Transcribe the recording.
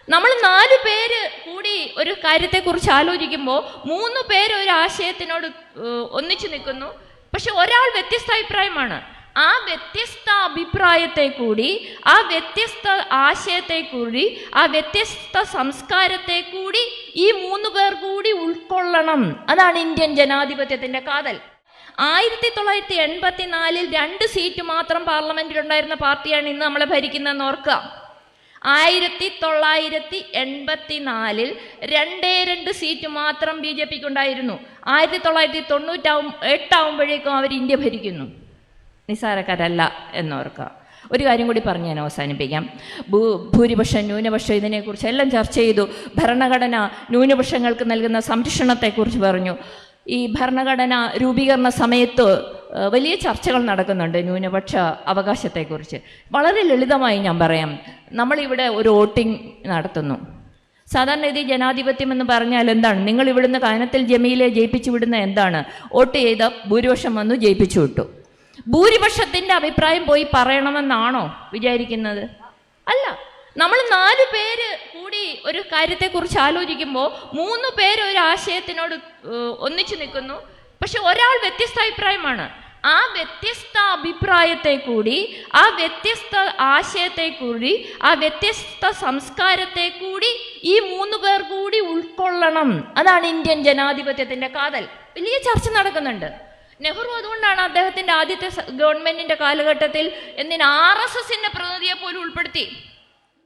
നമ്മൾ 4 പേര് കൂടി ഒരു കാര്യത്തെക്കുറിച്ച് ആലോചിക്കുമ്പോൾ 3 പേര് ഒരു ആശയത്തിനോട് ഒന്നിച്ചു നിൽക്കുന്നു. പക്ഷെ ഒരാൾ വ്യത്യസ്ത അഭിപ്രായമാണ്. ആ വ്യത്യസ്ത അഭിപ്രായത്തെ കൂടി, ആ വ്യത്യസ്ത ആശയത്തെ കൂടി, ആ വ്യത്യസ്ത സംസ്കാരത്തെ കൂടി ഈ 3 പേർ കൂടി ഉൾക്കൊള്ളണം. അതാണ് ഇന്ത്യൻ ജനാധിപത്യത്തിന്റെ കാതൽ. 1984 2 സീറ്റ് മാത്രം പാർലമെന്റിലുണ്ടായിരുന്ന പാർട്ടിയാണ് ഇന്ന് നമ്മളെ ഭരിക്കുന്നതെന്ന് ഓർക്കുക. 1984 2 സീറ്റ് മാത്രം BJPക്ക് ഉണ്ടായിരുന്നു. 1998 ആവുമ്പോഴേക്കും അവർ ഇന്ത്യ ഭരിക്കുന്നു. നിസ്സാരക്കാരല്ല എന്നോർക്കുക. ഒരു കാര്യം കൂടി പറഞ്ഞ് ഞാൻ അവസാനിപ്പിക്കാം. ഭൂരിപക്ഷം ന്യൂനപക്ഷം ഇതിനെക്കുറിച്ച് എല്ലാം ചർച്ച ചെയ്തു. ഭരണഘടന ന്യൂനപക്ഷങ്ങൾക്ക് നൽകുന്ന സംരക്ഷണത്തെക്കുറിച്ച് പറഞ്ഞു. ഈ ഭരണഘടന രൂപീകരണ സമയത്ത് വലിയ ചർച്ചകൾ നടക്കുന്നുണ്ട് ന്യൂനപക്ഷ അവകാശത്തെക്കുറിച്ച്. വളരെ ലളിതമായി ഞാൻ പറയാം. നമ്മളിവിടെ ഒരു വോട്ടിംഗ് നടത്തുന്നു. സാധാരണ ഇത് ജനാധിപത്യം എന്ന് പറഞ്ഞാൽ എന്താണ്? നിങ്ങൾ ഇവിടുന്ന് കാനത്തിൽ ജമീലെ ജയിപ്പിച്ചു വിടുന്ന എന്താണ്? വോട്ട് ചെയ്ത ഭൂരിപക്ഷം വന്നു ജയിപ്പിച്ചു വിട്ടു. ഭൂരിപക്ഷത്തിൻ്റെ അഭിപ്രായം പോയി പറയണമെന്നാണോ വിചാരിക്കുന്നത്? അല്ല. നമ്മൾ 4 പേര് കൂടി ഒരു കാര്യത്തെക്കുറിച്ച് ആലോചിക്കുമ്പോൾ 3 പേര് ഒരു ആശയത്തിനോട് ഒന്നിച്ചു നിൽക്കുന്നു. പക്ഷെ ഒരാൾ വ്യത്യസ്ത അഭിപ്രായമാണ്. ആ വ്യത്യസ്ത അഭിപ്രായത്തെ കൂടി, ആ വ്യത്യസ്ത ആശയത്തെ കൂടി, ആ വ്യത്യസ്ത സംസ്കാരത്തെ കൂടി ഈ 3 പേർ കൂടി ഉൾക്കൊള്ളണം. അതാണ് ഇന്ത്യൻ ജനാധിപത്യത്തിന്റെ കാതൽ. വലിയ ചർച്ച നടക്കുന്നുണ്ട്. നെഹ്റു അതുകൊണ്ടാണ് അദ്ദേഹത്തിന്റെ ആദ്യത്തെ ഗവൺമെന്റിന്റെ കാലഘട്ടത്തിൽ RSSന്റെ പ്രതിനിധിയെ പോലും ഉൾപ്പെടുത്തി.